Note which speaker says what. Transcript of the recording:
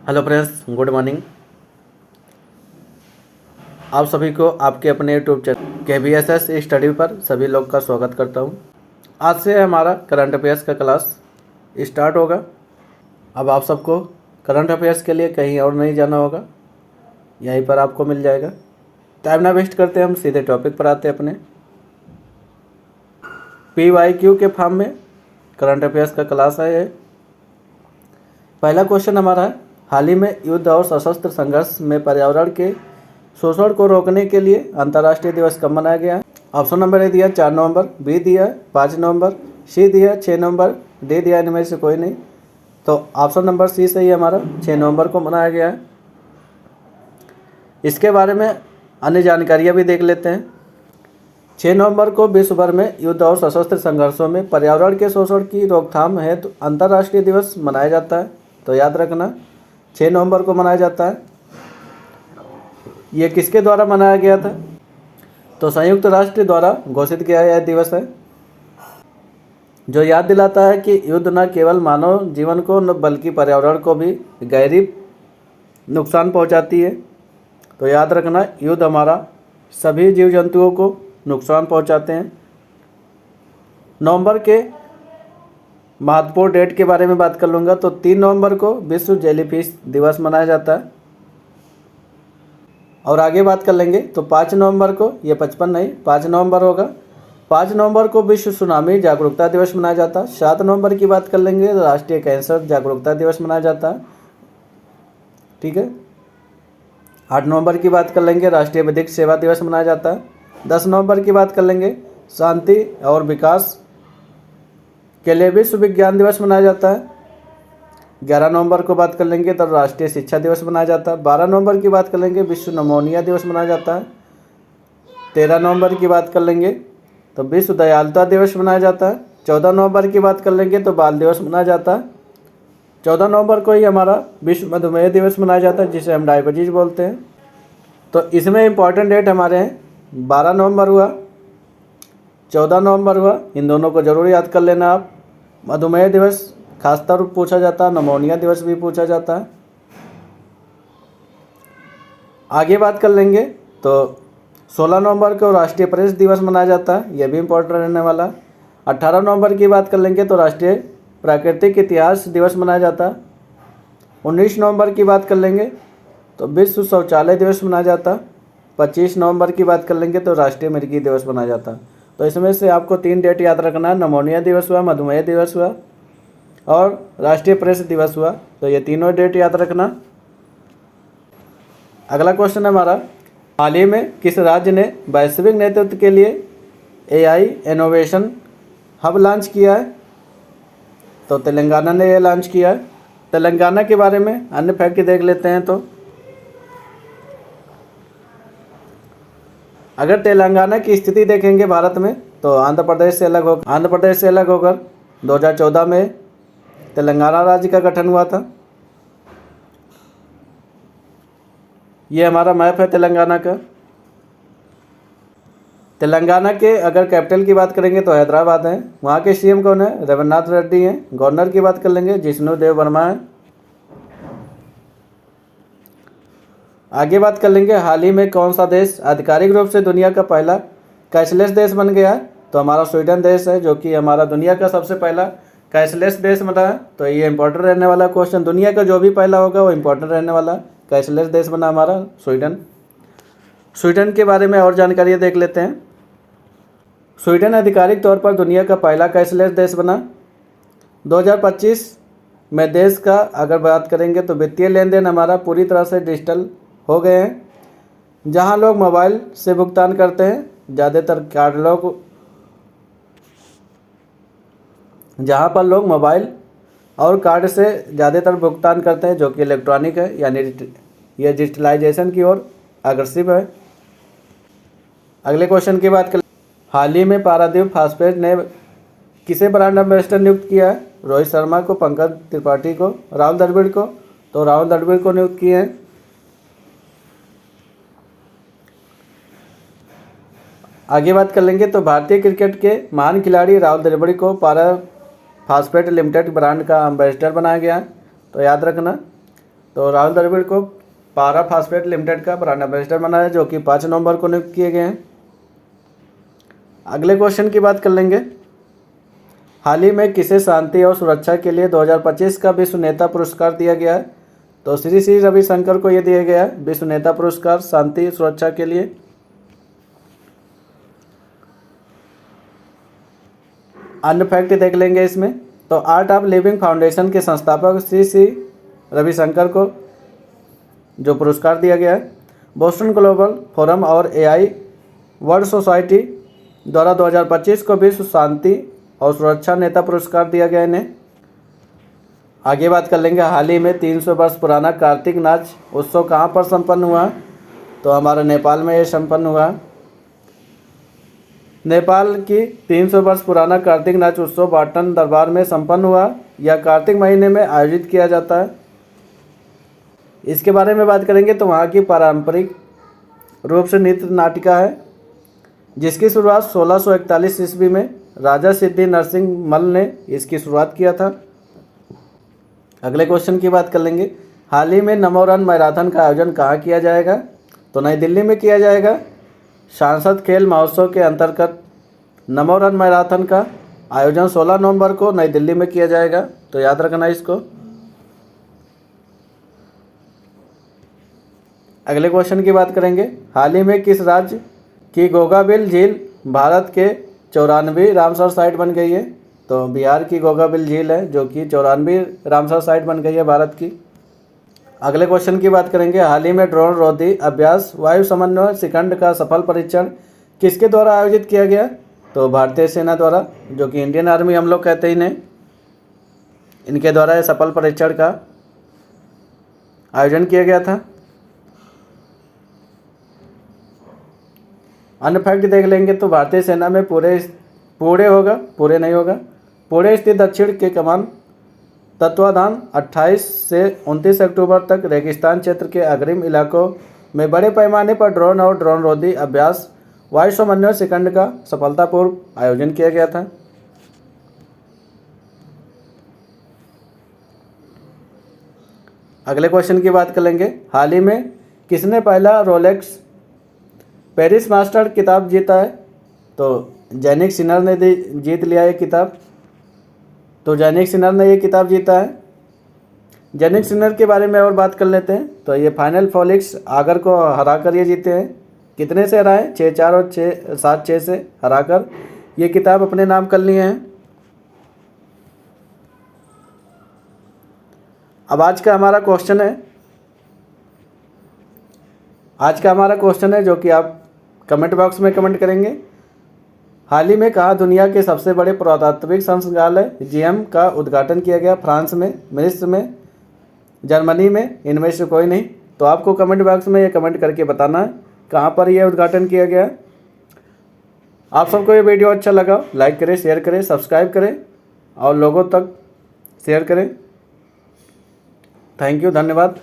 Speaker 1: Hello friends, good morning. आप सभी को आपके अपने यूट्यूब चैनल KBSS स्टडी पर सभी लोग का स्वागत करता हूं। आज से हमारा करंट अफेयर्स का क्लास स्टार्ट होगा। अब आप सबको करंट अफेयर्स के लिए कहीं और नहीं जाना होगा, यहीं पर आपको मिल जाएगा। टाइम ना वेस्ट करते हम सीधे टॉपिक पर आते हैं अपने। PYQ के फॉर्म में करंट अफेयर्स का क्लास है। पहला क्वेश्चन हमारा है, हाल ही में युद्ध और सशस्त्र संघर्ष में पर्यावरण के शोषण को रोकने के लिए अंतर्राष्ट्रीय दिवस कब मनाया गया है? ऑप्शन नंबर ए दिया 4 नवंबर, बी दिया 5 नवंबर, सी दिया 6 नवंबर, डी दिया इनमें से कोई नहीं। तो ऑप्शन नंबर सी सही है हमारा, 6 नवंबर को मनाया गया है। इसके बारे में अन्य जानकारियाँ भी देख लेते हैं। 6 नवंबर को विश्व भर में युद्ध और सशस्त्र संघर्षों में पर्यावरण के शोषण की रोकथाम हेतु अंतर्राष्ट्रीय दिवस मनाया जाता है। तो याद रखना 6 नवंबर को मनाया जाता है। ये किसके द्वारा मनाया गया था? तो संयुक्त राष्ट्र द्वारा घोषित किया गया दिवस है, जो याद दिलाता है कि युद्ध न केवल मानव जीवन को बल्कि पर्यावरण को भी गहरी नुकसान पहुंचाती है। तो याद रखना युद्ध हमारा सभी जीव जंतुओं को नुकसान पहुंचाते हैं। नवंबर के महत्वपूर्ण डेट के बारे में बात कर लूँगा। तो 3 नवंबर को विश्व जेलीफिश दिवस मनाया जाता है। और आगे बात कर लेंगे तो 5 नवंबर को, ये 55 नहीं 5 नवंबर होगा, 5 नवंबर को विश्व सुनामी जागरूकता दिवस मनाया जाता है। 7 नवंबर की बात कर लेंगे तो राष्ट्रीय कैंसर जागरूकता दिवस मनाया जाता है। ठीक है। 8 नवंबर की बात कर लेंगे, राष्ट्रीय विधिक सेवा दिवस मनाया जाता है। 10 नवंबर की बात कर लेंगे, शांति और विकास के लिए विश्व विज्ञान दिवस मनाया जाता है। 11 नवंबर को बात कर लेंगे तो राष्ट्रीय शिक्षा दिवस मनाया जाता है। 12 नवंबर की बात कर लेंगे, विश्व नमोनिया दिवस मनाया जाता है। 13 नवंबर की बात कर लेंगे तो विश्व दयालुता दिवस मनाया जाता है। 14 नवंबर की बात कर लेंगे तो बाल दिवस मनाया जाता है। 14 नवंबर को ही हमारा विश्व मधुमेह दिवस मनाया जाता है, जिसे हम डायबिटीज बोलते हैं। तो इसमें इंपॉर्टेंट डेट हमारे हैं 12 नवंबर हुआ, 14 नवंबर हुआ, इन दोनों को जरूर याद कर लेना आप। मधुमेह दिवस खासतौर पर पूछा जाता है, नमोनिया दिवस भी पूछा जाता है। आगे बात कर लेंगे तो 16 नवंबर को राष्ट्रीय प्रेस दिवस मनाया जाता है, यह भी इम्पोर्टेंट रहने वाला। 18 नवंबर की बात कर लेंगे तो राष्ट्रीय प्राकृतिक इतिहास दिवस मनाया जाता है। 19 नवंबर की बात कर लेंगे तो विश्व शौचालय दिवस मनाया जाता है। 25 नवंबर की बात कर लेंगे तो राष्ट्रीय मिर्गी दिवस मनाया जाता है। तो इसमें से आपको 3 डेट याद रखना है, नमोनिया दिवस हुआ, मधुमेह दिवस हुआ और राष्ट्रीय प्रेस दिवस हुआ। तो ये तीनों डेट याद रखना। अगला क्वेश्चन है हमारा, हाल ही में किस राज्य ने वैश्विक नेतृत्व के लिए AI इनोवेशन हब लॉन्च किया है? तो तेलंगाना ने यह लॉन्च किया है। तेलंगाना के बारे में अन्य फैक्ट देख लेते हैं। तो अगर तेलंगाना की स्थिति देखेंगे भारत में तो आंध्र प्रदेश से अलग होकर 2014 में तेलंगाना राज्य का गठन हुआ था। ये हमारा मैप है तेलंगाना का। तेलंगाना के अगर कैपिटल की बात करेंगे तो हैदराबाद है। वहाँ के CM कौन है? रघुनाथ रेड्डी हैं। गवर्नर की बात कर लेंगे, जिष्णु देव वर्मा है। आगे बात कर लेंगे, हाल ही में कौन सा देश आधिकारिक रूप से दुनिया का पहला कैशलेस देश बन गया है? तो हमारा स्वीडन देश है, जो कि हमारा दुनिया का सबसे पहला कैशलेस देश बना है। तो ये इंपॉर्टेंट रहने वाला क्वेश्चन, दुनिया का जो भी पहला होगा वो इंपॉर्टेंट रहने वाला। कैशलेस देश बना हमारा स्वीडन। स्वीडन के बारे में और जानकारियाँ देख लेते हैं। स्वीडन आधिकारिक तौर पर दुनिया का पहला कैशलेस देश बना। 2025 में देश का अगर बात करेंगे तो वित्तीय लेन देन हमारा पूरी तरह से डिजिटल हो गए हैं, जहां लोग मोबाइल से भुगतान करते हैं। जहां पर लोग मोबाइल और कार्ड से ज़्यादातर भुगतान करते हैं, जो कि इलेक्ट्रॉनिक है, यानी ये डिजिटलाइजेशन की ओर अग्रसर है। अगले क्वेश्चन की बात करें, हाल ही में पारादीप फास्फेट ने किसे ब्रांड एम्बेसडर नियुक्त किया है? रोहित शर्मा को, पंकज त्रिपाठी को, राहुल द्रविड़ को। तो राहुल द्रविड़ को नियुक्त किए हैं। आगे बात कर लेंगे तो भारतीय क्रिकेट के महान खिलाड़ी राहुल द्रविड़ को पारा फास्फेट लिमिटेड ब्रांड का एम्बेसडर बनाया गया है। तो याद रखना तो राहुल द्रविड़ को पारा फास्फेट लिमिटेड का ब्रांड एम्बेसडर बनाया, जो कि 5 नवंबर को नियुक्त किए गए हैं। अगले क्वेश्चन की बात कर लेंगे। हाल ही में किसे शांति और सुरक्षा के लिए 2025 का विश्व नेता पुरस्कार दिया गया है? तो श्री श्री रविशंकर को यह दिया गया है विश्व नेता पुरस्कार शांति सुरक्षा के लिए। अन्य फैक्ट देख लेंगे इसमें। तो आर्ट ऑफ लिविंग फाउंडेशन के संस्थापक श्री श्री रविशंकर को जो पुरस्कार दिया गया है। बोस्टन ग्लोबल फोरम और एआई वर्ल्ड सोसाइटी द्वारा 2025 को विश्व शांति और सुरक्षा नेता पुरस्कार दिया गया इन्हें। आगे बात कर लेंगे। हाल ही में 300 वर्ष पुराना कार्तिक नाच उत्सव कहाँ पर संपन्न हुआ? तो हमारे नेपाल में ये संपन्न हुआ। नेपाल की 300 वर्ष पुराना कार्तिक नाच उत्सव पाटन दरबार में संपन्न हुआ। यह कार्तिक महीने में आयोजित किया जाता है। इसके बारे में बात करेंगे तो वहाँ की पारंपरिक रूप से नृत्य नाटिका है, जिसकी शुरुआत 1641 ईस्वी में राजा सिद्धि नरसिंह मल ने इसकी शुरुआत किया था। अगले क्वेश्चन की बात कर लेंगे। हाल ही में नमो रन मैराथन का आयोजन कहाँ किया जाएगा? तो नई दिल्ली में किया जाएगा। सांसद खेल महोत्सव के अंतर्गत नमो रन मैराथन का आयोजन 16 नवंबर को नई दिल्ली में किया जाएगा, तो याद रखना इसको। अगले क्वेश्चन की बात करेंगे। हाल ही में किस राज्य की गोगाबिल झील भारत के 94वीं रामसर साइट बन गई है? तो बिहार की गोगाबिल झील है, जो कि 94वीं रामसर साइट बन गई है भारत की। अगले क्वेश्चन की बात करेंगे। हाल ही में ड्रोन रोधी अभ्यास वायु समन्वय शिखंड का सफल परीक्षण किसके द्वारा आयोजित किया गया? तो भारतीय सेना द्वारा, जो कि इंडियन आर्मी हम लोग कहते हैं इन्हें, इनके द्वारा यह सफल परीक्षण का आयोजन किया गया था। अन्य फैक्ट देख लेंगे तो भारतीय सेना में पुणे स्थित दक्षिण के कमान तत्वाधान 28 से 29 अक्टूबर तक रेगिस्तान क्षेत्र के अग्रिम इलाकों में बड़े पैमाने पर ड्रोन और ड्रोन रोधी अभ्यास वायु समन्वय शिखंड का सफलतापूर्व आयोजन किया गया था। अगले क्वेश्चन की बात कर लेंगे। हाल ही में किसने पहला रोलेक्स पेरिस मास्टर किताब जीता है? तो जैनिक सिनर ने जीत लिया ये किताब। तो जैनिक सिनर ने ये किताब जीता है। जैनिक सिनर के बारे में और बात कर लेते हैं। तो ये फाइनल फोलिक्स आगर को हराकर ये जीते हैं। कितने से हराए? 6-4 और 7-6 से हराकर ये किताब अपने नाम कर लिए हैं। अब आज का हमारा क्वेश्चन है जो कि आप कमेंट बॉक्स में कमेंट करेंगे। हाल ही में कहाँ दुनिया के सबसे बड़े पुरातात्विक संग्रहालय जीएम का उद्घाटन किया गया? फ्रांस में, मिस्र में, जर्मनी में, इनमें से कोई नहीं। तो आपको कमेंट बॉक्स में ये कमेंट करके बताना है कहाँ पर यह उद्घाटन किया गया। आप सबको ये वीडियो अच्छा लगा, लाइक करें, शेयर करें, सब्सक्राइब करें और लोगों तक शेयर करें। थैंक यू, धन्यवाद।